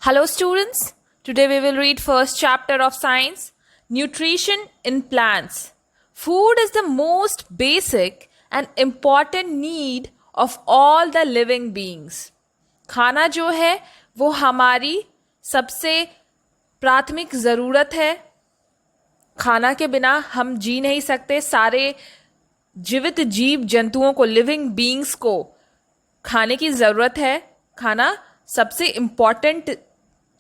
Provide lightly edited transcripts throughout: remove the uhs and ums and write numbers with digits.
Hello students, today we will read first chapter of science, nutrition in plants. Food is the most basic and important need of all the living beings. खाना जो है वो हमारी सबसे प्राथमिक ज़रूरत है. खाना के बिना हम जी नहीं सकते. सारे जीवित जीव जंतुओं को, लिविंग बीइंग्स को खाने की ज़रूरत है. खाना सबसे इम्पॉर्टेंट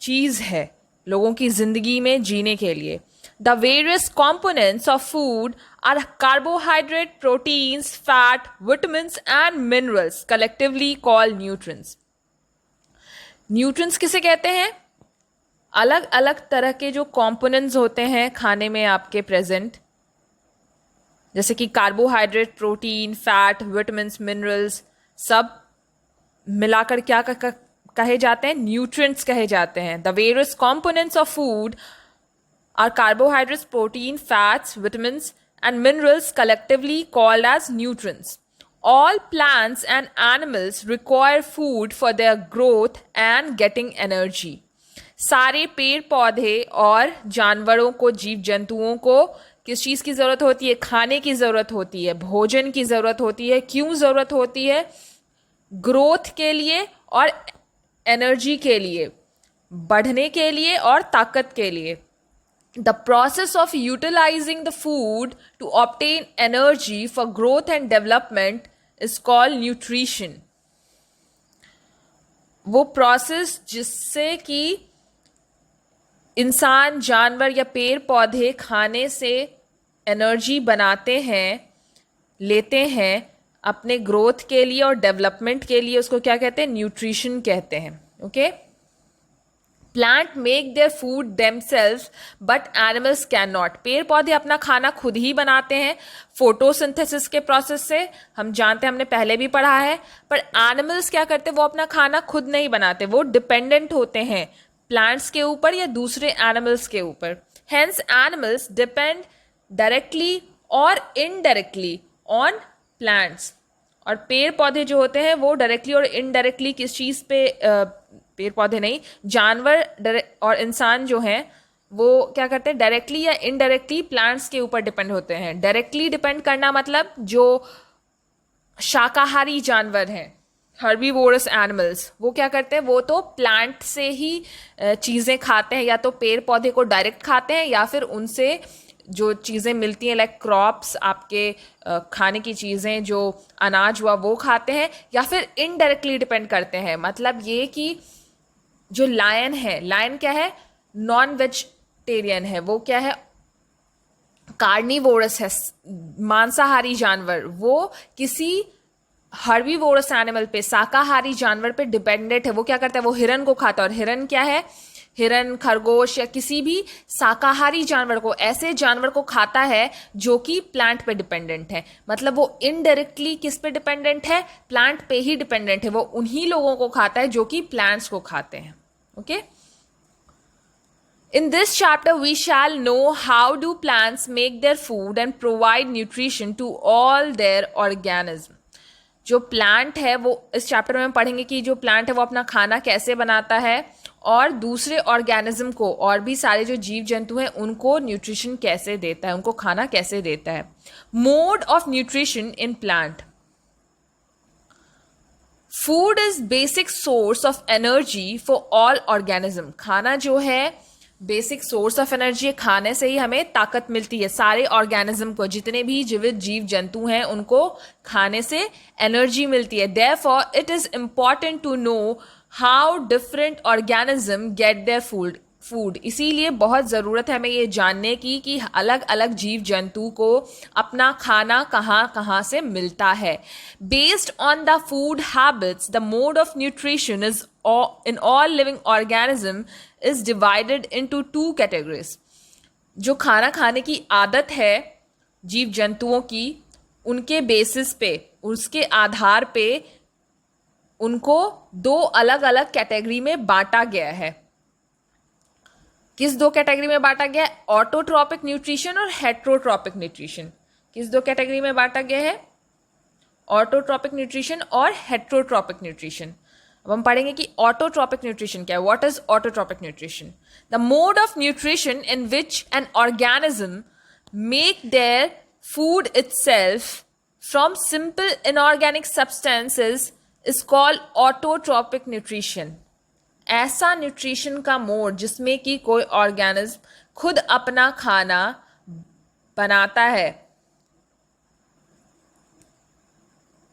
चीज़ है लोगों की ज़िंदगी में जीने के लिए. The various components of food are carbohydrate, proteins, fat, vitamins and minerals, collectively called nutrients. Nutrients किसे कहते हैं? अलग अलग तरह के जो कॉम्पोनेंट्स होते हैं खाने में आपके प्रेजेंट, जैसे कि carbohydrate, protein, fat, vitamins, minerals, सब मिलाकर क्या कहे जाते हैं? न्यूट्रिएंट्स कहे जाते हैं. The various components of food are carbohydrates, protein, fats, vitamins and minerals, collectively called as nutrients. All plants and animals require food for their growth and getting energy. सारे पेड़ पौधे और जानवरों को, जीव जंतुओं को किस चीज़ की ज़रूरत होती है? खाने की ज़रूरत होती है, भोजन की ज़रूरत होती है. क्यों ज़रूरत होती है? ग्रोथ के लिए और एनर्जी के लिए, बढ़ने के लिए और ताकत के लिए. The process of utilizing the food to obtain energy for growth and development is called nutrition. वो प्रोसेस जिससे कि इंसान, जानवर या पेड़ पौधे खाने से एनर्जी बनाते हैं, लेते हैं अपने ग्रोथ के लिए और डेवलपमेंट के लिए, उसको क्या कहते हैं? न्यूट्रिशन कहते हैं. Okay. Plant make their food themselves but animals can not. पेड़ पौधे अपना खाना खुद ही बनाते हैं फोटोसिंथेसिस के प्रोसेस से, हम जानते हैं, हमने पहले भी पढ़ा है. पर एनिमल्स क्या करते हैं? वो अपना खाना खुद नहीं बनाते, वो डिपेंडेंट होते हैं प्लांट्स के ऊपर या दूसरे एनिमल्स के ऊपर. हेंस एनिमल्स डिपेंड डायरेक्टली और इनडायरेक्टली ऑन प्लांट्स. और पेड़ पौधे जो होते हैं वो डायरेक्टली और इनडायरेक्टली किस चीज़ पे, पेड़ पौधे नहीं, जानवर और इंसान जो हैं वो क्या करते हैं? डायरेक्टली या इनडायरेक्टली प्लांट्स के ऊपर डिपेंड होते हैं. डायरेक्टली डिपेंड करना मतलब जो शाकाहारी जानवर हैं, हर्बीवोरस एनिमल्स, वो क्या करते हैं? वो तो प्लांट से ही चीज़ें खाते हैं, या तो पेड़ पौधे को डायरेक्ट खाते हैं या फिर उनसे जो चीज़ें मिलती हैं, लाइक क्रॉप्स, आपके खाने की चीज़ें, जो अनाज हुआ वो खाते हैं, या फिर इनडायरेक्टली डिपेंड करते हैं. मतलब ये कि जो लायन है, लायन क्या है? नॉन वेजिटेरियन है. वो क्या है? कार्निवोरस है, मांसाहारी जानवर. वो किसी हर्बीवोरस एनिमल पे, शाकाहारी जानवर पे डिपेंडेंट है. वो क्या करता है? वो हिरन को खाता है. और हिरन क्या है? हिरन, खरगोश या किसी भी शाकाहारी जानवर को, ऐसे जानवर को खाता है जो कि प्लांट पे डिपेंडेंट है. मतलब वो इनडायरेक्टली किस पे डिपेंडेंट है? प्लांट पे ही डिपेंडेंट है. वो उन्हीं लोगों को खाता है जो कि प्लांट्स को खाते हैं. Okay. In this chapter, we shall know how do plants make their food and provide nutrition to all their organisms. जो प्लांट है वो इस चैप्टर में हम पढ़ेंगे कि जो प्लांट है वो अपना खाना कैसे बनाता है और दूसरे ऑर्गेनिज्म को, और भी सारे जो जीव जंतु हैं, उनको न्यूट्रिशन कैसे देता है, उनको खाना कैसे देता है. Mode of nutrition in plant. Food is basic source of energy for all organism. खाना जो है बेसिक सोर्स ऑफ एनर्जी है. खाने से ही हमें ताकत मिलती है. सारे ऑर्गेनिज्म को, जितने भी जीवित जीव जंतु हैं, उनको खाने से एनर्जी मिलती है. Therefore it is important to know how different organism get their food. इसीलिए बहुत ज़रूरत है हमें ये जानने की कि अलग अलग जीव जंतु को अपना खाना कहाँ कहाँ से मिलता है. Based on the food habits, the mode of nutrition is in all living organism is divided into two categories. जो खाना खाने की आदत है जीव जंतुओं की, उनके बेसिस पे, उसके आधार पे उनको दो अलग अलग कैटेगरी में बांटा गया है. किस दो कैटेगरी में बांटा गया है? ऑटोट्रॉपिक न्यूट्रिशन और हेट्रोट्रॉपिक न्यूट्रिशन. किस दो कैटेगरी में बांटा गया है? ऑटोट्रॉपिक न्यूट्रिशन और हेट्रोट्रॉपिक न्यूट्रिशन. अब हम पढ़ेंगे कि ऑटोट्रॉपिक न्यूट्रिशन क्या है. What is autotrophic nutrition? The mode of nutrition in which an organism make their food itself from simple inorganic substances is called autotrophic nutrition. ऐसा न्यूट्रिशन का mode जिसमें कि कोई ऑर्गेनिज्म खुद अपना खाना बनाता है,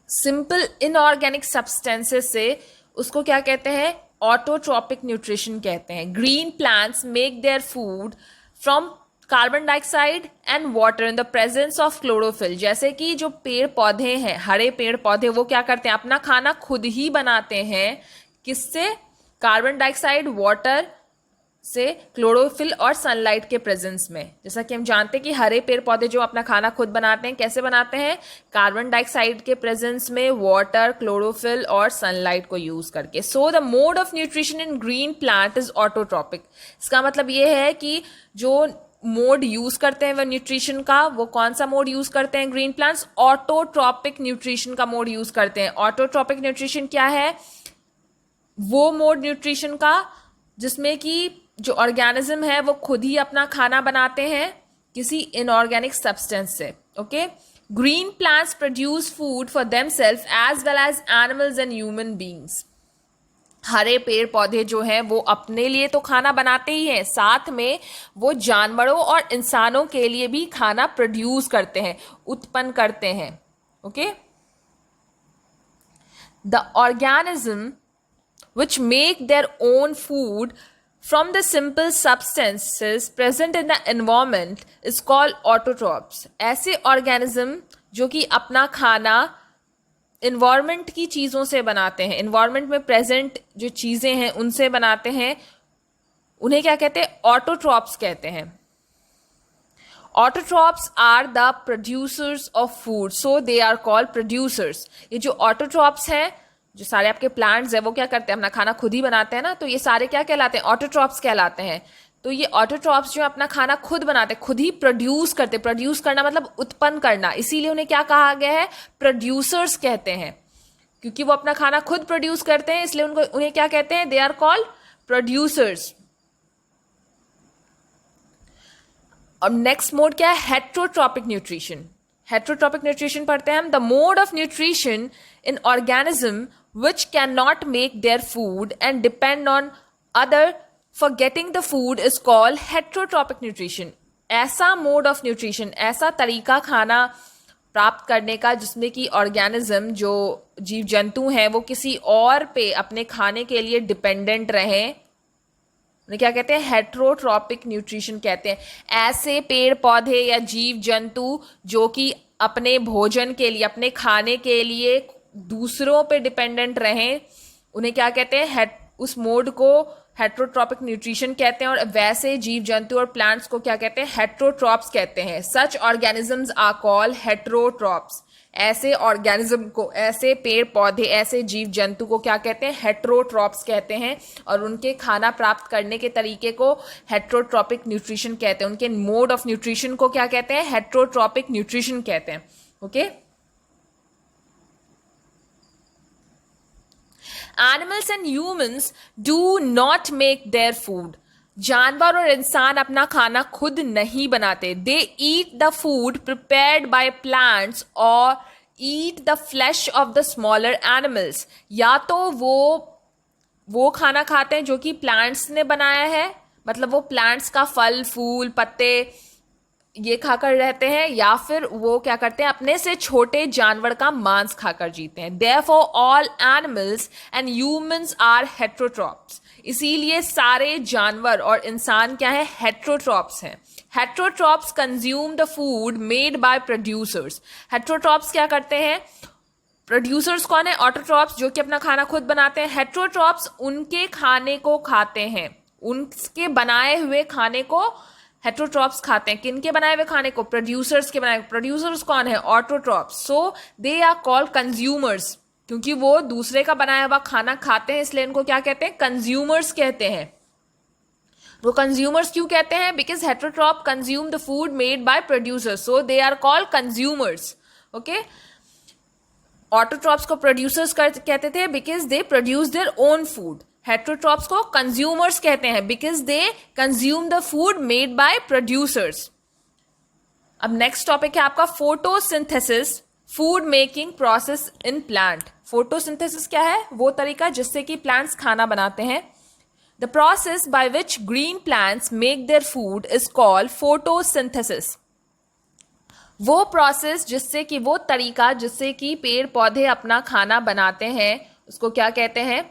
सिंपल इनऑर्गेनिक सब्सटेंसेस से, उसको क्या कहते हैं? ऑटोट्रॉपिक न्यूट्रिशन कहते हैं. Green plants make their food from carbon dioxide and water in the presence of chlorophyll. जैसे कि जो पेड़ पौधे हैं, हरे पेड़ पौधे, वो क्या करते हैं? अपना खाना खुद ही बनाते हैं. किससे? कार्बन डाइऑक्साइड, वाटर से, क्लोरोफिल और सनलाइट के प्रेजेंस में. जैसा कि हम जानते हैं कि हरे पेड़ पौधे जो अपना खाना खुद बनाते हैं, कैसे बनाते हैं? कार्बन डाइऑक्साइड के प्रेजेंस में, वाटर, क्लोरोफिल और सनलाइट को यूज करके. So the mode of nutrition in green plant is autotrophic. इसका मतलब ये है कि जो मोड यूज करते हैं वह न्यूट्रिशन का, वो कौन सा मोड यूज करते हैं ग्रीन प्लांट्स? ऑटोट्रॉपिक न्यूट्रिशन का मोड यूज करते हैं. ऑटोट्रॉपिक न्यूट्रिशन क्या है? वो मोड न्यूट्रिशन का जिसमें कि जो ऑर्गेनिज्म है वो खुद ही अपना खाना बनाते हैं किसी इनऑर्गेनिक सब्सटेंस से. Okay. Green plants produce food for themselves as well as animals and human beings. हरे पेड़ पौधे जो हैं वो अपने लिए तो खाना बनाते ही हैं, साथ में वो जानवरों और इंसानों के लिए भी खाना प्रोड्यूस करते हैं, उत्पन्न करते हैं. Okay. The organism which make their own food from the simple substances present in the environment is called autotrophs. ऐसे ऑर्गेनिज्म जो कि अपना खाना इन्वायरमेंट की चीज़ों से बनाते हैं, इन्वायरमेंट में प्रेजेंट जो चीज़ें हैं उनसे बनाते हैं, उन्हें क्या कहते हैं? ऑटोट्रॉप्स कहते हैं. Autotrophs are the producers of food, so they are called producers. ये जो ऑटोट्रॉप्स हैं, जो सारे आपके प्लांट्स है, वो क्या करते हैं? अपना खाना खुद ही बनाते हैं ना, तो ये सारे क्या कहलाते हैं? ऑटोट्रॉप्स कहलाते हैं. तो ये ऑटोट्रॉप्स जो अपना खाना खुद बनाते हैं, खुद ही प्रोड्यूस करते हैं. प्रोड्यूस करना मतलब उत्पन्न करना, इसीलिए उन्हें क्या कहा गया है? प्रोड्यूसर्स कहते हैं. क्योंकि वो अपना खाना खुद प्रोड्यूस करते हैं, इसलिए उन्हें क्या कहते हैं? They are called producers. और नेक्स्ट मोड क्या है? Heterotrophic nutrition. हेट्रोट्रॉपिक न्यूट्रिशन पढ़ते हैं हम. The mode of nutrition in organism which cannot make their food and depend on other for getting the food is called heterotropic nutrition. ऐसा mode of nutrition, ऐसा तरीका खाना प्राप्त करने का जिसमें कि ऑर्गेनिज्म, जो जीव जंतु हैं, वो किसी और पे अपने खाने के लिए डिपेंडेंट रहें, उन्हें क्या कहते हैं? हेट्रोट्रॉपिक न्यूट्रिशन कहते हैं. ऐसे पेड़ पौधे या जीव जंतु जो कि अपने भोजन के लिए, अपने खाने के लिए दूसरों पे डिपेंडेंट रहें, उन्हें क्या कहते हैं? उस मोड को हेट्रोट्रॉपिक न्यूट्रिशन कहते हैं. और वैसे जीव जंतु और प्लांट्स को क्या कहते हैं? हेट्रोट्रॉप्स कहते हैं. सच ऑर्गेनिजम्स आर कॉल्ड हेट्रोट्रॉप्स. ऐसे ऑर्गेनिज्म को, ऐसे पेड़ पौधे, ऐसे जीव जंतु को क्या कहते हैं? हेट्रोट्रॉप्स कहते हैं. और उनके खाना प्राप्त करने के तरीके को हेट्रोट्रॉपिक न्यूट्रिशन कहते हैं. उनके मोड ऑफ न्यूट्रिशन को क्या कहते हैं? हेट्रोट्रॉपिक न्यूट्रिशन कहते हैं. Okay. Animals and humans do not make their food. जानवर और इंसान अपना खाना खुद नहीं बनाते. They eat the food prepared by plants or eat the flesh of the smaller animals. या तो वो खाना खाते हैं जो कि प्लांट्स ने बनाया है, मतलब वो प्लांट्स का फल, फूल, पत्ते ये खाकर रहते हैं, या फिर वो क्या करते हैं? अपने से छोटे जानवर का मांस खाकर जीते हैं. Therefore, all animals and humans are heterotrophs. इसीलिए सारे जानवर और इंसान क्या है? हेट्रोट्रॉप्स हैं. Heterotrophs consume the food made by producers. Heterotrophs क्या करते हैं? प्रोड्यूसर्स कौन है? ऑटोट्रॉप्स, जो कि अपना खाना खुद बनाते हैं. हेट्रोट्रॉप्स उनके खाने को खाते हैं, उनके बनाए हुए खाने को हेट्रोट्रॉप्स खाते हैं. किनके बनाए हुए खाने को? प्रोड्यूसर्स के बनाए. प्रोड्यूसर्स कौन है? Autotrophs. So they are called consumers. क्योंकि वो दूसरे का बनाया हुआ खाना खाते हैं, इसलिए इनको क्या कहते हैं? कंज्यूमर्स कहते हैं. वो कंज्यूमर्स क्यों कहते हैं? Because heterotroph consume the food made by producers, so they are called consumers. Okay. Autotrophs को प्रोड्यूसर्स कहते थे because they produce their own food. Heterotrophs को कंज्यूमर्स कहते हैं because they consume the food made by producers. अब next topic है आपका photosynthesis, food making process in plant. Photosynthesis क्या है? वो तरीका जिससे कि प्लांट्स खाना बनाते हैं. The process by which green plants make their food is called photosynthesis. वो प्रोसेस जिससे कि वो तरीका जिससे कि पेड़ पौधे अपना खाना बनाते हैं उसको क्या कहते हैं?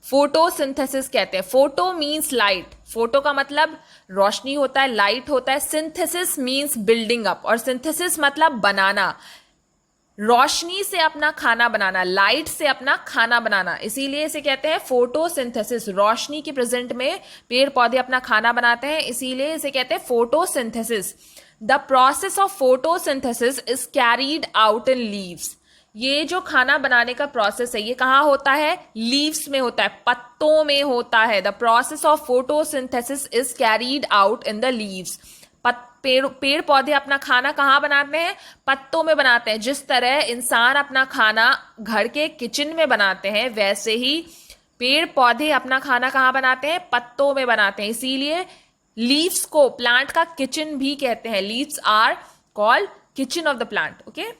फोटोसिंथेसिस कहते हैं. Photo means light. फोटो का मतलब रोशनी होता है, लाइट होता है. सिंथेसिस मीन्स बिल्डिंग अप, और सिंथेसिस मतलब बनाना, रोशनी से अपना खाना बनाना, लाइट से अपना खाना बनाना. इसीलिए इसे कहते हैं फोटोसिंथेसिस. रोशनी के प्रेजेंट में पेड़ पौधे अपना खाना बनाते हैं, इसीलिए इसे कहते हैं photosynthesis. The process of photosynthesis is carried out in leaves. ये जो खाना बनाने का प्रोसेस है ये कहाँ होता है? लीव्स में होता है, पत्तों में होता है. The process of photosynthesis is carried out in the leaves. पेड़ पौधे अपना खाना कहाँ बनाते हैं? पत्तों में बनाते हैं. जिस तरह इंसान अपना खाना घर के किचन में बनाते हैं, वैसे ही पेड़ पौधे अपना खाना कहाँ बनाते हैं? पत्तों में बनाते हैं. इसीलिए लीव्स को प्लांट का किचन भी कहते हैं. Leaves are called kitchen of the plant. Okay.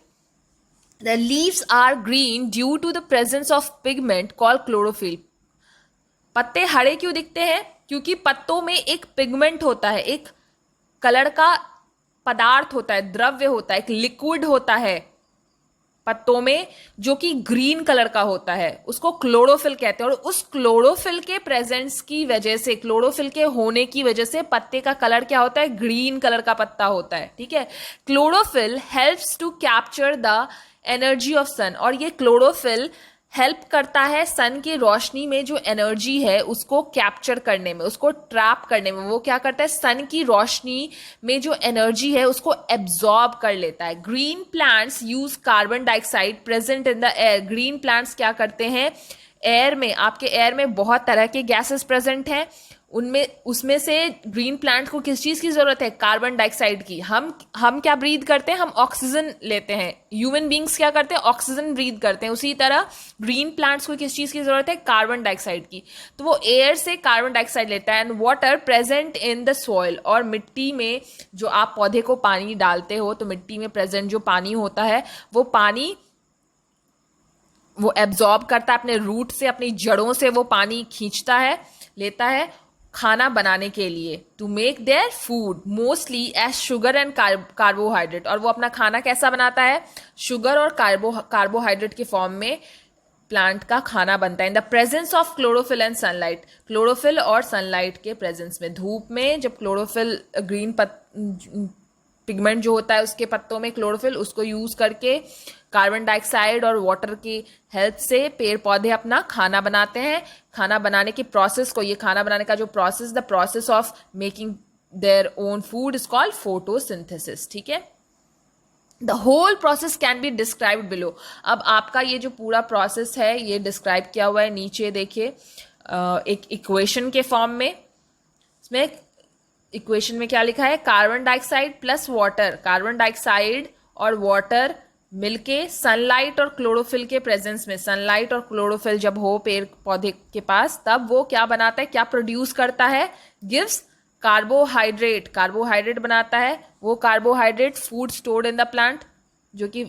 The leaves are green due to the presence of pigment called chlorophyll. पत्ते हरे क्यों दिखते हैं? क्योंकि पत्तों में एक पिगमेंट होता है, एक कलर का पदार्थ होता है, द्रव्य होता है, एक लिक्विड होता है पत्तों में जो कि ग्रीन कलर का होता है. उसको क्लोरोफिल कहते हैं. और उस क्लोरोफिल के प्रेजेंस की वजह से, क्लोरोफिल के होने की वजह से पत्ते का कलर क्या होता है? ग्रीन कलर का पत्ता होता है. ठीक है. Chlorophyll helps to capture the energy of sun. और ये क्लोरोफिल हेल्प करता है सन की रोशनी में जो एनर्जी है उसको कैप्चर करने में, उसको ट्रैप करने में. वो क्या करता है? सन की रोशनी में जो एनर्जी है उसको एब्जॉर्ब कर लेता है. Green plants use carbon dioxide present in the air. Green plants क्या करते हैं? एयर में, आपके एयर में बहुत तरह के गैसेस प्रेजेंट हैं. उसमें से ग्रीन प्लांट को किस चीज की जरूरत है? कार्बन डाइऑक्साइड की. हम क्या ब्रीद करते हैं? हम ऑक्सीजन लेते हैं. ह्यूमन बींग्स क्या करते हैं? ऑक्सीजन ब्रीद करते हैं. उसी तरह ग्रीन प्लांट्स को किस चीज की जरूरत है? कार्बन डाइऑक्साइड की. तो वो एयर से कार्बन डाइऑक्साइड लेता है. And water present in the soil. और मिट्टी में जो आप पौधे को पानी डालते हो तो मिट्टी में प्रेजेंट जो पानी होता है वो पानी वो एब्जॉर्ब करता है अपने रूट से, अपनी जड़ों से वो पानी खींचता है, लेता है खाना बनाने के लिए. To make their food mostly as sugar and carbohydrate. और वो अपना खाना कैसा बनाता है? शुगर और कार्बोहाइड्रेट के फॉर्म में प्लांट का खाना बनता है. In the presence of chlorophyll and sunlight. Chlorophyll और सनलाइट के प्रेजेंस में, धूप में जब क्लोरोफिल ग्रीन पिगमेंट जो होता है उसके पत्तों में क्लोरोफिल, उसको यूज करके कार्बन डाइऑक्साइड और वाटर की हेल्प से पेड़ पौधे अपना खाना बनाते हैं. खाना बनाने की प्रोसेस को, ये खाना बनाने का जो process, the process of making their own food is called photosynthesis. ठीक है. The whole process can be described below. अब आपका ये जो पूरा प्रोसेस है ये डिस्क्राइब किया हुआ है नीचे देखिए एक इक्वेशन के फॉर्म में. इसमें इक्वेशन में क्या लिखा है? Carbon dioxide plus water. Carbon dioxide और वाटर मिलके सनलाइट और क्लोरोफिल के प्रेजेंस में, सनलाइट और क्लोरोफिल जब हो पेड़ पौधे के पास, तब वो क्या बनाता है? क्या प्रोड्यूस करता है? Gives carbohydrate. कार्बोहाइड्रेट बनाता है. वो carbohydrate food stored in the plant, जो कि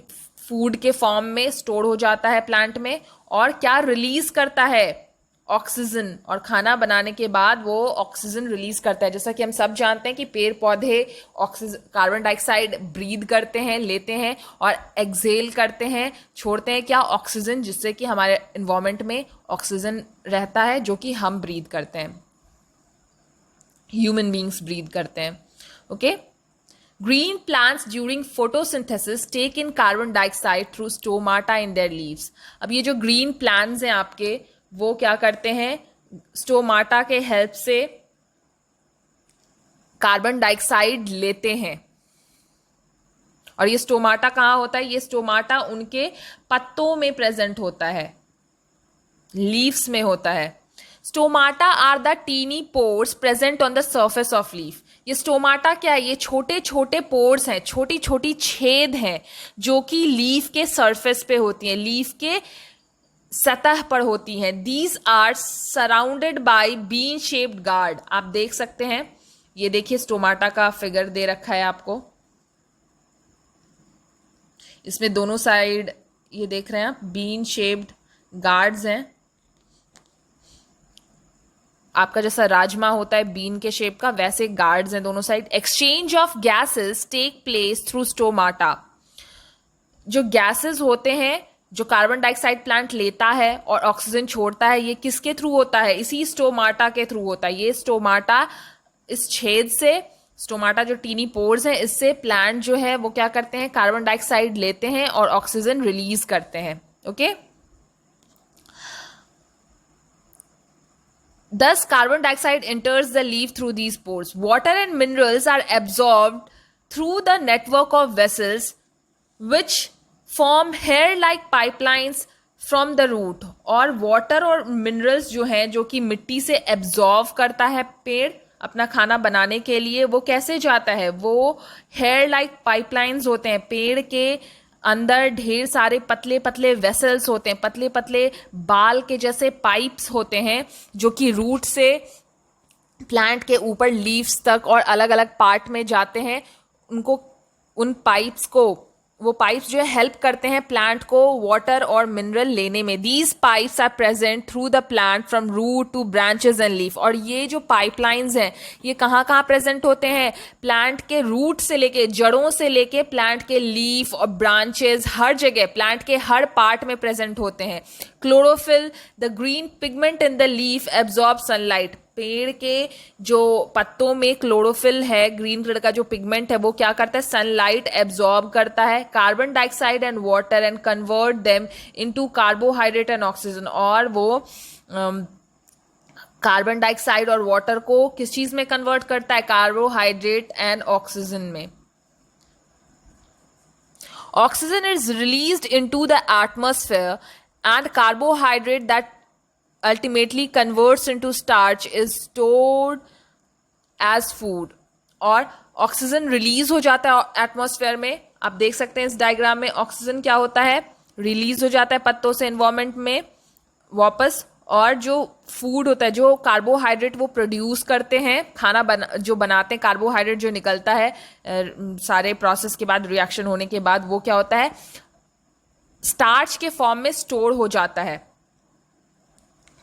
फूड के फॉर्म में स्टोर हो जाता है प्लांट में. और क्या रिलीज करता है? ऑक्सीजन. और खाना बनाने के बाद वो ऑक्सीजन रिलीज करता है. जैसा कि हम सब जानते हैं कि पेड़ पौधे ऑक्सीजन, कार्बन डाइऑक्साइड ब्रीद करते हैं, लेते हैं, और एक्सेल करते हैं, छोड़ते हैं क्या? ऑक्सीजन, जिससे कि हमारे एनवायरमेंट में ऑक्सीजन रहता है जो कि हम ब्रीद करते हैं, ह्यूमन बींग्स ब्रीद करते हैं. Okay. Green plants during photosynthesis take in carbon dioxide through stomata in their leaves. अब ये जो ग्रीन प्लांट्स हैं आपके, वो क्या करते हैं? स्टोमाटा के हेल्प से कार्बन डाइऑक्साइड लेते हैं. और ये स्टोमाटा कहाँ होता है? ये स्टोमाटा उनके पत्तों में प्रेजेंट होता है, लीव्स में होता है. Stomata are the tiny pores present on the surface of leaf. ये स्टोमाटा क्या है? ये छोटे छोटे पोर्स हैं, छोटी छोटी छेद हैं जो कि लीफ के सरफेस पे होती हैं, लीफ के सतह पर होती हैं. These are surrounded by bean shaped guard. आप देख सकते हैं, ये देखिए स्टोमाटा का फिगर दे रखा है आपको. इसमें दोनों साइड ये देख रहे हैं आप, बीन शेप्ड गार्ड्स हैं. आपका जैसा राजमा होता है बीन के शेप का, वैसे गार्ड्स हैं दोनों side. Exchange of gases take place through stomata. जो गैसेस होते हैं, जो कार्बन डाइऑक्साइड प्लांट लेता है और ऑक्सीजन छोड़ता है, ये किसके थ्रू होता है? इसी स्टोमाटा के थ्रू होता है. ये स्टोमाटा, इस छेद से, स्टोमाटा जो टीनी पोर्स हैं, इससे प्लांट जो है वो क्या करते हैं? कार्बन डाइऑक्साइड लेते हैं और ऑक्सीजन रिलीज करते हैं. Okay. Thus, carbon dioxide enters the leaf through these pores. Water and minerals are absorbed through the network of vessels which form hair-like pipelines from the root. और water और minerals जो हैं, जो कि मिट्टी से absorb करता है पेड़ अपना खाना बनाने के लिए, वो कैसे जाता है? वो hair-like pipelines होते हैं. पेड़ के अंदर ढेर सारे पतले पतले वेसल्स होते हैं, पतले पतले बाल के जैसे पाइप्स होते हैं जो कि रूट से प्लांट के ऊपर लीव्स तक और अलग अलग पार्ट में जाते हैं. उनको, उन पाइप्स को, वो पाइप्स जो है हेल्प करते हैं प्लांट को वाटर और मिनरल लेने में. These pipes are present through the plant from root to branches and leaf. और ये जो पाइपलाइंस हैं, ये कहाँ कहाँ प्रेजेंट होते हैं? प्लांट के रूट से लेके, जड़ों से लेके प्लांट के लीफ और ब्रांचेस, हर जगह प्लांट के हर पार्ट में प्रेजेंट होते हैं. Chlorophyll, the green pigment in the leaf absorb sunlight. पेड़ के जो पत्तों में क्लोरोफिल है, ग्रीन कलर का जो पिगमेंट है, वो क्या करता है? सनलाइट एब्जॉर्ब करता है. Carbon dioxide and water and convert them into carbohydrate and oxygen. और वो कार्बन डाइऑक्साइड और वाटर को किस चीज में कन्वर्ट करता है? कार्बोहाइड्रेट एंड ऑक्सीजन में. Oxygen is released into the atmosphere and carbohydrate that ultimately converts into starch is stored as food. और ऑक्सीजन रिलीज हो जाता है एटमॉस्फेयर में. आप देख सकते हैं इस डायग्राम में, ऑक्सीजन क्या होता है? रिलीज हो जाता है पत्तों से एनवायरमेंट में वापस. और जो फूड होता है, जो कार्बोहाइड्रेट वो प्रोड्यूस करते हैं, खाना जो बनाते हैं, कार्बोहाइड्रेट जो निकलता है सारे प्रोसेस के बाद, रिएक्शन होने के बाद, वो क्या होता है? स्टार्च के फॉर्म में स्टोर हो जाता है.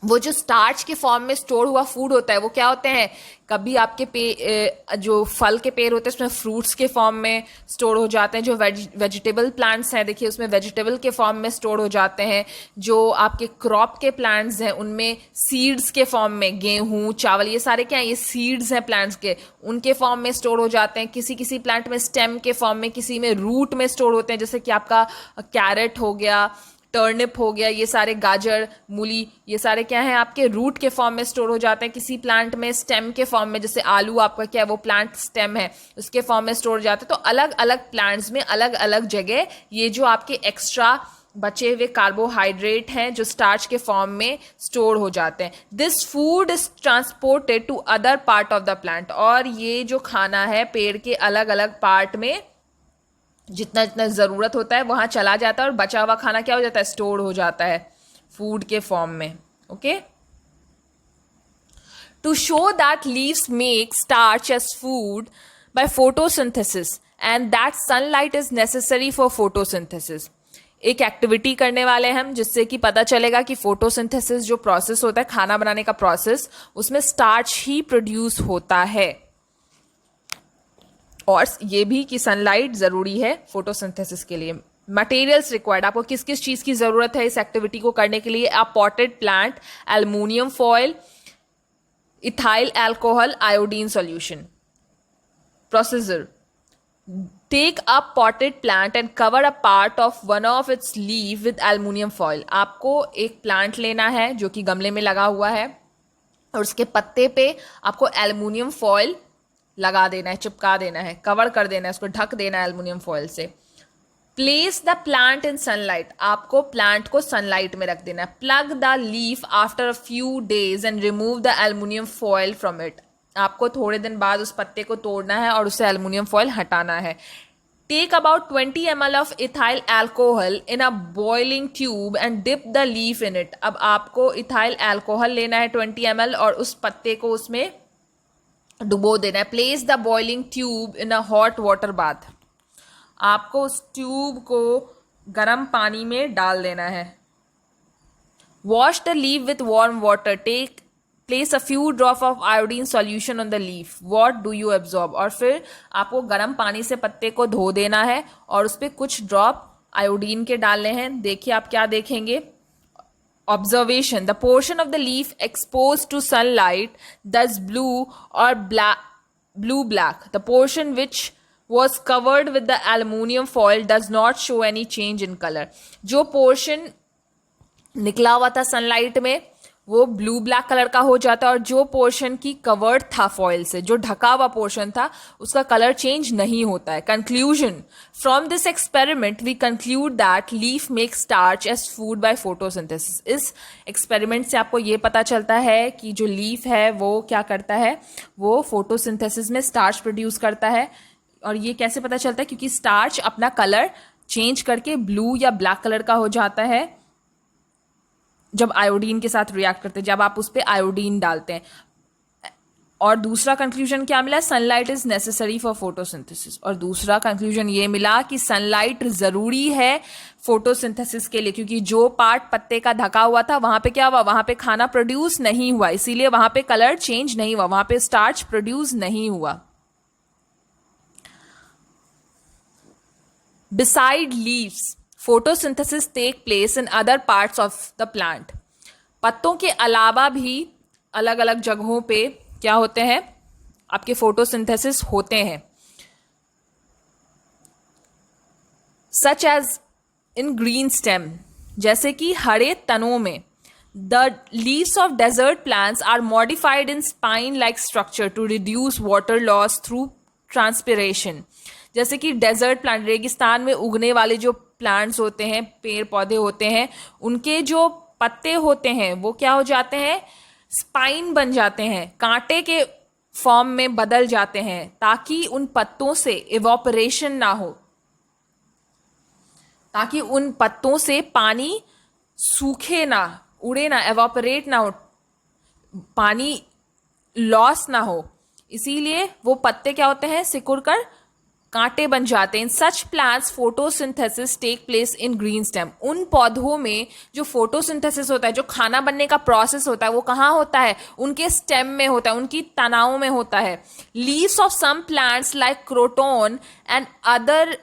वो जो स्टार्च के फॉर्म में स्टोर हुआ फूड होता है, वो क्या होते हैं? कभी आपके जो फल के पेड़ होते हैं उसमें फ्रूट्स के फॉर्म में स्टोर हो जाते हैं. जो वेजिटेबल प्लांट्स हैं, देखिए उसमें वेजिटेबल के फॉर्म में स्टोर हो जाते हैं. जो आपके क्रॉप के प्लांट्स हैं उनमें सीड्स के फॉर्म में, गेहूं, चावल, ये सारे क्या हैं? ये सीड्स हैं प्लांट्स के, उनके फॉर्म में स्टोर हो जाते हैं. किसी किसी प्लांट में स्टेम के फॉर्म में, किसी में रूट में स्टोर होते हैं. जैसे कि आपका कैरेट हो गया, टर्निप हो गया, ये सारे गाजर, मूली, ये सारे क्या है? आपके रूट के फॉर्म में स्टोर हो जाते हैं. किसी प्लांट में स्टेम के फॉर्म में, जैसे आलू आपका क्या है? वो प्लांट स्टेम है, उसके फॉर्म में स्टोर हो जाते हैं. तो अलग अलग प्लांट्स में अलग अलग जगह ये जो आपके एक्स्ट्रा बचे हुए कार्बोहाइड्रेट हैं जो स्टार्च के फॉर्म में स्टोर हो जाते हैं. This food is transported to other part of the plant. और ये जो खाना है पेड़ के अलग अलग पार्ट में जितना जितना ज़रूरत होता है वहाँ चला जाता है, और बचा हुआ खाना क्या हो जाता है? स्टोर हो जाता है फूड के फॉर्म में. Okay. To show that leaves make starch as food by photosynthesis and that sunlight is necessary for photosynthesis. एक एक्टिविटी करने वाले हैं हम, जिससे कि पता चलेगा कि फोटोसिंथेसिस जो प्रोसेस होता है, खाना बनाने का प्रोसेस, उसमें स्टार्च ही प्रोड्यूस होता है. और ये भी कि सनलाइट ज़रूरी है फोटोसिंथेसिस के लिए. मटेरियल्स रिक्वायर्ड, आपको किस किस चीज़ की ज़रूरत है इस एक्टिविटी को करने के लिए? A potted plant, aluminium foil, ethyl alcohol, iodine solution. Procedure: take a potted plant and cover a part of one of its leave with aluminium foil. आपको एक प्लांट लेना है जो कि गमले में लगा हुआ है, और उसके पत्ते पे आपको एल्युमिनियम फॉयल लगा देना है, चिपका देना है, कवर कर देना है, उसको ढक देना है एल्युमिनियम फॉयल से. Place the plant in sunlight. आपको प्लांट को सनलाइट में रख देना है. Plug the leaf after a few days and remove the aluminium foil from it. आपको थोड़े दिन बाद उस पत्ते को तोड़ना है और उससे एल्युमिनियम फॉयल हटाना है. Take about 20 ml of ethyl alcohol in a boiling tube and dip the leaf in it. अब आपको ethyl alcohol लेना है 20 ml और उस पत्ते को उसमें डुबो देना है. Place the boiling tube in a hot water bath. आपको उस ट्यूब को गर्म पानी में डाल देना है. Wash the leaf with warm water. Place a few drop of iodine solution on the leaf. What do you absorb? और फिर आपको गर्म पानी से पत्ते को धो देना है और उस पर कुछ ड्रॉप आयोडीन के डालने हैं. देखिए आप क्या देखेंगे. Observation: the portion of the leaf exposed to sunlight, thus blue or blue-black. The portion which was covered with the aluminium foil does not show any change in color. जो portion निकला हुआ था सनलाइट में वो blue black colour का हो जाता है और जो पोर्शन की कवर्ड था फॉइल से, जो ढका हुआ पोर्शन था, उसका कलर चेंज नहीं होता है. Conclusion: from this experiment we conclude that leaf make starch as food by photosynthesis. इस एक्सपेरिमेंट से आपको ये पता चलता है कि जो लीफ है वो क्या करता है, वो फोटोसिंथेसिस में स्टार्च प्रोड्यूस करता है. और ये कैसे पता चलता है? क्योंकि स्टार्च अपना कलर चेंज करके ब्लू या ब्लैक कलर का हो जाता है जब आयोडीन के साथ रिएक्ट करते हैं, जब आप उस पर आयोडीन डालते हैं. और दूसरा कंक्लूजन क्या मिला? Sunlight is necessary for photosynthesis. और दूसरा कंक्लूजन ये मिला कि सनलाइट जरूरी है फोटोसिंथेसिस के लिए, क्योंकि जो पार्ट पत्ते का ढका हुआ था वहां पे क्या हुआ, वहां पे खाना प्रोड्यूस नहीं हुआ, इसीलिए वहां पे कलर चेंज नहीं हुआ, वहां पे स्टार्च प्रोड्यूस नहीं हुआ. Beside leaves, photosynthesis take place in other parts of the plant. पत्तों के अलावा भी अलग अलग जगहों पे क्या होते हैं, आपके फोटोसिंथेसिस होते हैं. Such as in green stem, जैसे कि हरे तनों में. The leaves of desert plants are modified in spine-like structure to reduce water loss through transpiration. जैसे कि डेजर्ट प्लांट, रेगिस्तान में उगने वाले जो प्लांट्स होते हैं, पेड़ पौधे होते हैं, उनके जो पत्ते होते हैं वो क्या हो जाते हैं, स्पाइन बन जाते हैं, कांटे के फॉर्म में बदल जाते हैं, ताकि उन पत्तों से इवोपरेशन ना हो, ताकि उन पत्तों से पानी सूखे ना, उड़े ना, इवोपरेट ना हो, पानी लॉस ना हो. इसीलिए वो पत्ते क्या होते हैं, सिकुड़कर कांटे बन जाते हैं. In such plants photosynthesis take place in green stem. उन पौधों में जो फोटोसिंथेसिस होता है, जो खाना बनने का प्रोसेस होता है, वो कहाँ होता है, उनके स्टेम में होता है, उनकी तनाओं में होता है. Leaves of some plants like croton and other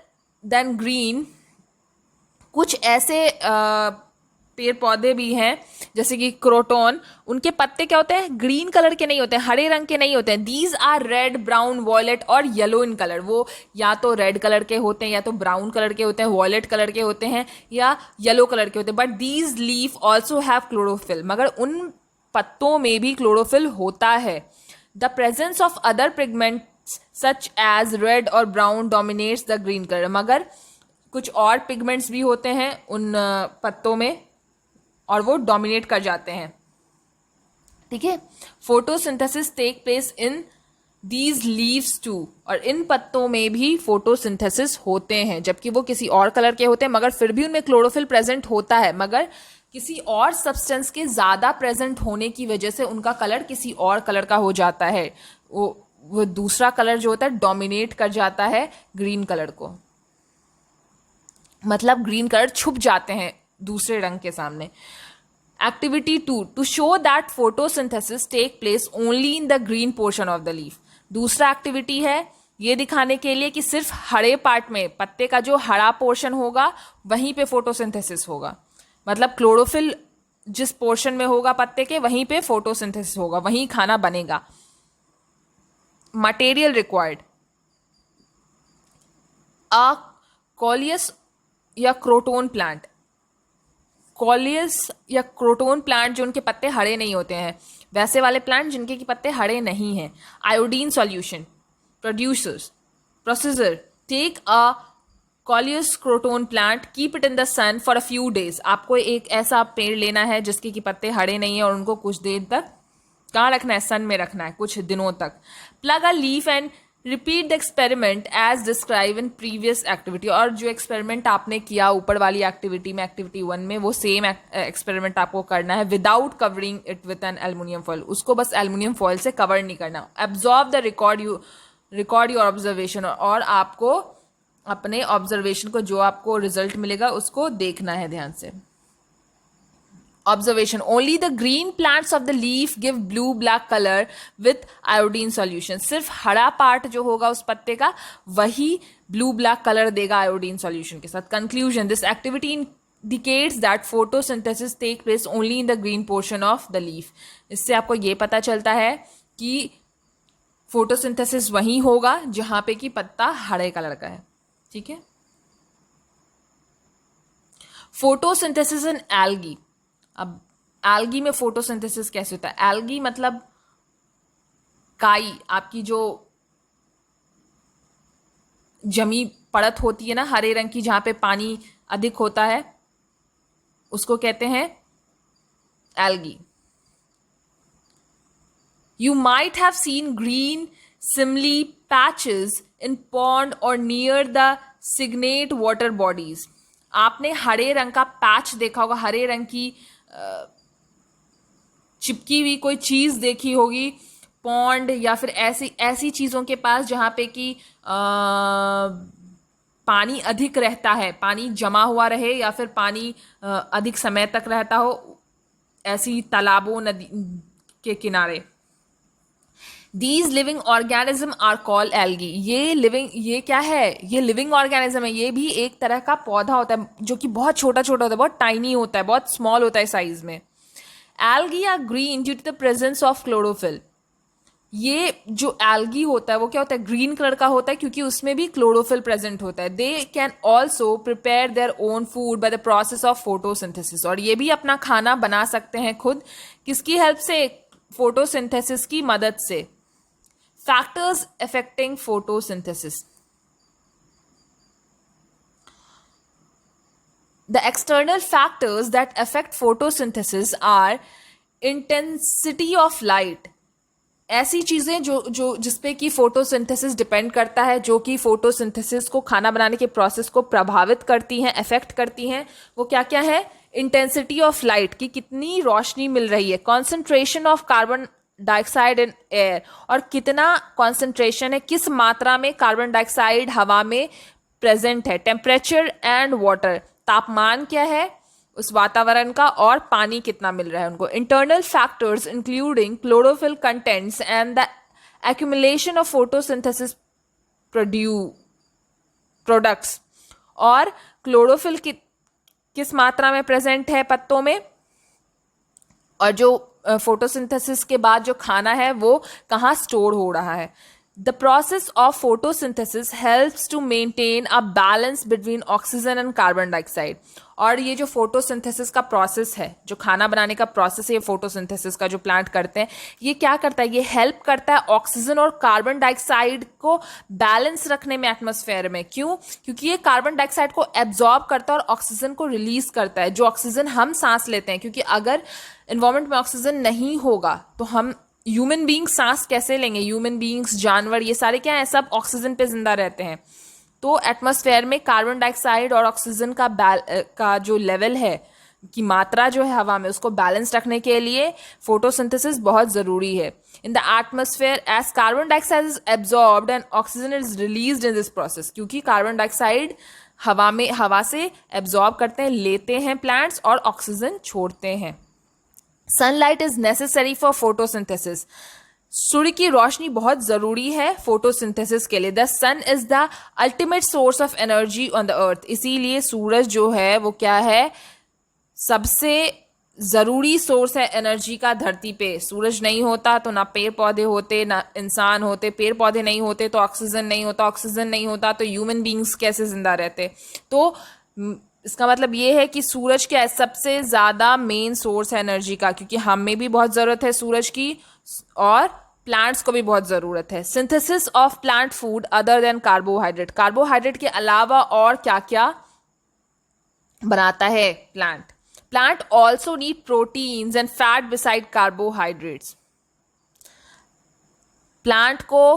than green, कुछ ऐसे पेड़ पौधे भी हैं जैसे कि क्रोटोन, उनके पत्ते क्या होते हैं, ग्रीन कलर के नहीं होते हैं, हरे रंग के नहीं होते हैं. These are red, brown, violet और येलो इन कलर. वो या तो रेड कलर के होते हैं, या तो ब्राउन कलर के होते हैं, वॉयलेट कलर के होते हैं, या येलो कलर के होते हैं. But these leaf also have chlorophyll. मगर उन पत्तों में भी क्लोरोफिल होता है. The presence of other pigments such as red और brown dominates the green colour. मगर कुछ और पिगमेंट्स भी होते हैं उन पत्तों में और वो डोमिनेट कर जाते हैं. ठीक है. Photosynthesis take place in these leaves too. और इन पत्तों में भी फोटोसिंथेसिस होते हैं, जबकि वो किसी और कलर के होते हैं, मगर फिर भी उनमें क्लोरोफिल प्रेजेंट होता है, मगर किसी और सब्सटेंस के ज्यादा प्रेजेंट होने की वजह से उनका कलर किसी और कलर का हो जाता है. वो दूसरा कलर जो होता है डोमिनेट कर जाता है ग्रीन कलर को, मतलब ग्रीन कलर छुप जाते हैं दूसरे रंग के सामने. Activity 2, to show that photosynthesis take place only in the green portion of the leaf. दूसरा एक्टिविटी है ये दिखाने के लिए कि सिर्फ हरे पार्ट में, पत्ते का जो हरा पोर्शन होगा वहीं पे फोटोसिंथेसिस होगा, मतलब क्लोरोफिल जिस पोर्शन में होगा पत्ते के वहीं पे फोटोसिंथेसिस होगा, वहीं खाना बनेगा. मटेरियल रिक्वायर्ड: अ कॉलियस या क्रोटोन प्लांट. कॉलियस या क्रोटोन प्लांट जो उनके पत्ते हरे नहीं होते हैं, वैसे वाले प्लांट जिनके की पत्ते हरे नहीं हैं. Iodine solution processor take a coleus croton plant, keep it in the sun for a few days. आपको एक ऐसा पेड़ लेना है जिसके की पत्ते हरे नहीं है और उनको कुछ देर तक कहाँ रखना है? सन में रखना है कुछ दिनों तक. Plug a leaf and repeat the experiment as describe in previous activity. और जो एक्सपेरिमेंट आपने किया ऊपर वाली एक्टिविटी में, एक्टिविटी 1 में, वो सेम एक्सपेरिमेंट आपको करना है without covering it with an aluminium foil. उसको बस एल्युमिनियम फॉयल से कवर नहीं करना. Absorb the record your observation. और आपको अपने ऑब्जर्वेशन को, जो आपको रिजल्ट मिलेगा, उसको देखना है ध्यान से. Observation: only the green plants of the leaf give blue black color with iodine solution. सिर्फ हरा पार्ट जो होगा उस पत्ते का, वही ब्लू ब्लैक कलर देगा आयोडीन सॉल्यूशन के साथ. Conclusion: this activity indicates that photosynthesis take place only in the green portion of the leaf. इससे आपको ये पता चलता है कि फोटोसिंथेसिस वहीं होगा जहां पे कि पत्ता हरे कलर का है. ठीक है. Photosynthesis in algae. अब एल्गी में फोटोसिंथेसिस कैसे होता है? एल्गी मतलब काई, आपकी जो जमी परत होती है ना हरे रंग की, जहां पे पानी अधिक होता है, उसको कहते हैं algae. You might have seen green simili patches in pond or near the signate water bodies. आपने हरे रंग का पैच देखा होगा, हरे रंग की चिपकी हुई कोई चीज देखी होगी पॉन्ड या फिर ऐसी चीजों के पास जहां पे कि पानी अधिक रहता है, पानी जमा हुआ रहे या फिर पानी अधिक समय तक रहता हो, ऐसी तालाबों, नदी के किनारे. These living organism are called algae. ये क्या है? ये लिविंग ऑर्गेनिज्म है. ये भी एक तरह का पौधा होता है जो कि बहुत छोटा छोटा होता है, बहुत टाइनी होता है, बहुत स्मॉल होता है साइज में. Algae are green due to the presence of chlorophyll. ये जो एल्गी होता है वो क्या होता है? ग्रीन कलर का होता है क्योंकि उसमें भी क्लोरोफिल प्रेजेंट होता है. They can also prepare their own food by the process of photosynthesis. और ये भी अपना खाना बना सकते हैं खुद. किसकी हेल्प से? फोटोसिंथेसिस की मदद से. Factors affecting photosynthesis. The external factors that affect photosynthesis are intensity of light. ऐसी चीजें जो जिसपे कि फोटोसिंथेसिस डिपेंड करता है, जो कि फोटोसिंथेसिस को, खाना बनाने के प्रोसेस को प्रभावित करती हैं, अफेक्ट करती हैं, वो क्या क्या है? इंटेंसिटी ऑफ लाइट, की कितनी रोशनी मिल रही है. Concentration of carbon dioxide in air, और कितना कॉन्सेंट्रेशन है, किस मात्रा में कार्बन डाइऑक्साइड हवा में प्रेजेंट है. टेम्परेचर एंड वाटर, तापमान क्या है उस वातावरण का, और पानी कितना मिल रहा है उनको. Internal factors including chlorophyll contents and the accumulation of photosynthesis products. और क्लोरोफिल किस मात्रा में प्रेजेंट है पत्तों में, और जो फोटोसिंथेसिस के बाद जो खाना है वो कहाँ स्टोर हो रहा है. The process of photosynthesis helps to maintain a balance between oxygen and carbon dioxide. और ये जो फोटोसिंथेसिस का प्रोसेस है, जो खाना बनाने का प्रोसेस है, ये फोटोसिंथेसिस का जो प्लांट करते हैं, ये क्या करता है? ये हेल्प करता है ऑक्सीजन और कार्बन डाइऑक्साइड को बैलेंस रखने में एटमॉस्फेयर में. क्यों? क्योंकि ये कार्बन डाइऑक्साइड को एब्जॉर्ब करता है और ऑक्सीजन को रिलीज करता है, जो ऑक्सीजन हम सांस लेते हैं. क्योंकि अगर एनवायरमेंट में ऑक्सीजन नहीं होगा तो हम ह्यूमन बींग्स सांस कैसे लेंगे? ह्यूमन बींग्स, जानवर, ये सारे क्या है? सब ऑक्सीजन पे जिंदा रहते हैं. तो एटमॉस्फेयर में कार्बन डाइऑक्साइड और ऑक्सीजन का जो लेवल है, की मात्रा जो है हवा में, उसको बैलेंस रखने के लिए फोटोसिंथेसिस बहुत जरूरी है. In the atmosphere as carbon dioxide is absorbed and oxygen is released in this process. क्योंकि कार्बन डाइऑक्साइड हवा से एब्जॉर्ब करते हैं, लेते हैं प्लांट्स, और ऑक्सीजन छोड़ते हैं. Sunlight is necessary for photosynthesis. सूर्य की रोशनी बहुत जरूरी है फोटोसिंथेसिस के लिए. The sun is the ultimate source of energy on the earth. इसीलिए सूरज जो है वो क्या है? सबसे जरूरी सोर्स है एनर्जी का धरती पे. सूरज नहीं होता तो ना पेड़ पौधे होते, ना इंसान होते. पेड़ पौधे नहीं होते तो ऑक्सीजन नहीं होता, ऑक्सीजन नहीं होता तो ह्यूमन बींग्स कैसे जिंदा रहते. तो इसका मतलब ये है कि सूरज क्या है? सबसे ज्यादा मेन सोर्स है एनर्जी का, क्योंकि हमें भी बहुत जरूरत है सूरज की, और प्लांट्स को भी बहुत जरूरत है. Synthesis of plant food other than carbohydrate. Carbohydrate के अलावा और क्या क्या बनाता है plant? Plant also need proteins and fat beside carbohydrates. Plant को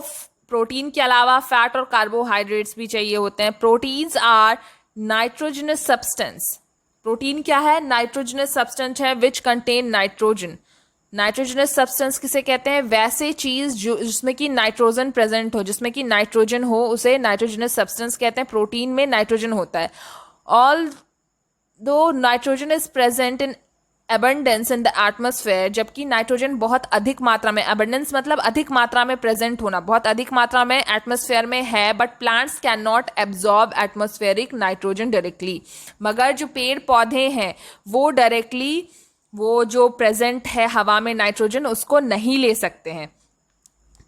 प्रोटीन के अलावा फैट और कार्बोहाइड्रेट्स भी चाहिए होते हैं. Proteins are nitrogenous substance. Protein क्या है? नाइट्रोजनस सब्सटेंस है which contain nitrogen. Nitrogenous substance किसे कहते हैं? वैसे चीज जो जिसमें कि नाइट्रोजन प्रेजेंट हो, जिसमें कि नाइट्रोजन हो, उसे नाइट्रोजनस सब्सटेंस कहते हैं. प्रोटीन में नाइट्रोजन होता है. ऑल दो nitrogen is present in abundance in the atmosphere, जबकि नाइट्रोजन बहुत अधिक मात्रा में, abundance मतलब अधिक मात्रा में प्रेजेंट होना, बहुत अधिक मात्रा में एटमॉस्फेयर में है, but plants can not absorb atmospheric nitrogen directly. मगर जो पेड़ पौधे हैं वो डायरेक्टली वो जो प्रेजेंट है हवा में नाइट्रोजन उसको नहीं ले सकते हैं.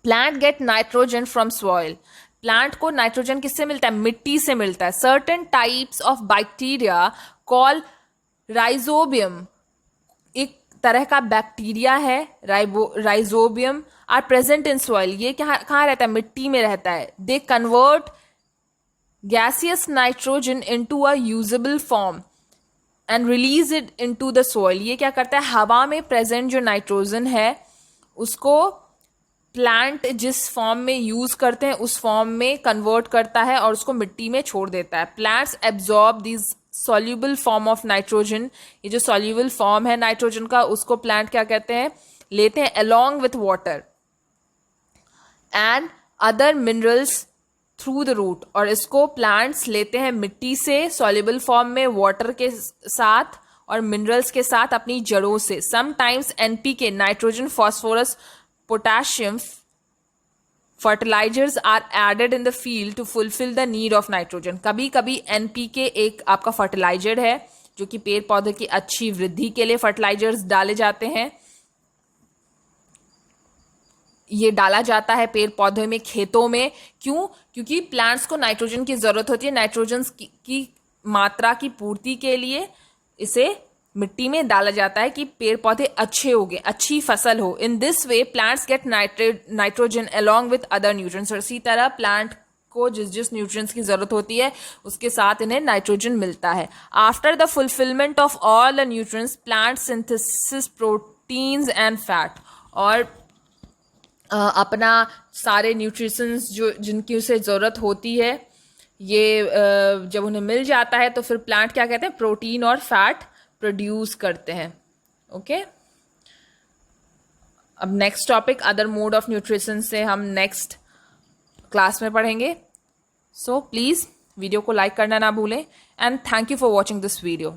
Plant get nitrogen from soil. Plant को नाइट्रोजन किससे मिलता है? मिट्टी से मिलता है. Certain types of bacteria call rhizobium, एक तरह का बैक्टीरिया है rhizobium, are present in soil. ये कहाँ रहता है? मिट्टी में रहता है. They convert gaseous nitrogen into a usable form and release it into the soil. ये क्या करता है? हवा में प्रेजेंट जो नाइट्रोजन है उसको प्लांट जिस फॉर्म में यूज करते हैं उस फॉर्म में कन्वर्ट करता है और उसको मिट्टी में छोड़ देता है. Plants absorb this soluble form of nitrogen. ये जो सॉल्यूबल फॉर्म है नाइट्रोजन का उसको प्लांट क्या कहते हैं? लेते हैं along with water and other minerals through the root. और इसको प्लांट्स लेते हैं मिट्टी से सॉल्यूबल फॉर्म में, वाटर के साथ और मिनरल्स के साथ अपनी जड़ों से. Sometimes NPK, nitrogen, phosphorus, potassium fertilizers are added in the field to fulfil the need of nitrogen. कभी कभी एनपीके एक आपका फर्टिलाइजर है जो कि पेड़ पौधे की अच्छी वृद्धि के लिए फर्टिलाइजर्स डाले जाते हैं. ये डाला जाता है पेड़ पौधे में, खेतों में. क्यों? क्योंकि प्लांट्स को नाइट्रोजन की जरूरत होती है. नाइट्रोजन की मात्रा की पूर्ति के लिए इसे मिट्टी में डाला जाता है कि पेड़ पौधे अच्छे हो गए, अच्छी फसल हो. In this way plants get nitrogen along with other nutrients. और इसी तरह प्लांट को जिस जिस न्यूट्रिएंट्स की जरूरत होती है उसके साथ इन्हें नाइट्रोजन मिलता है. After the fulfilment of all the nutrients plant synthesis proteins and fat. और अपना सारे न्यूट्रिशंस जो जिनकी उसे ज़रूरत होती है ये जब उन्हें मिल जाता है तो फिर प्लांट क्या कहते हैं? प्रोटीन और फैट प्रोड्यूस करते हैं. ओके. अब next topic other mode of nutrition से हम नेक्स्ट क्लास में पढ़ेंगे. सो प्लीज़ वीडियो को लाइक करना ना भूलें and thank you for watching this video.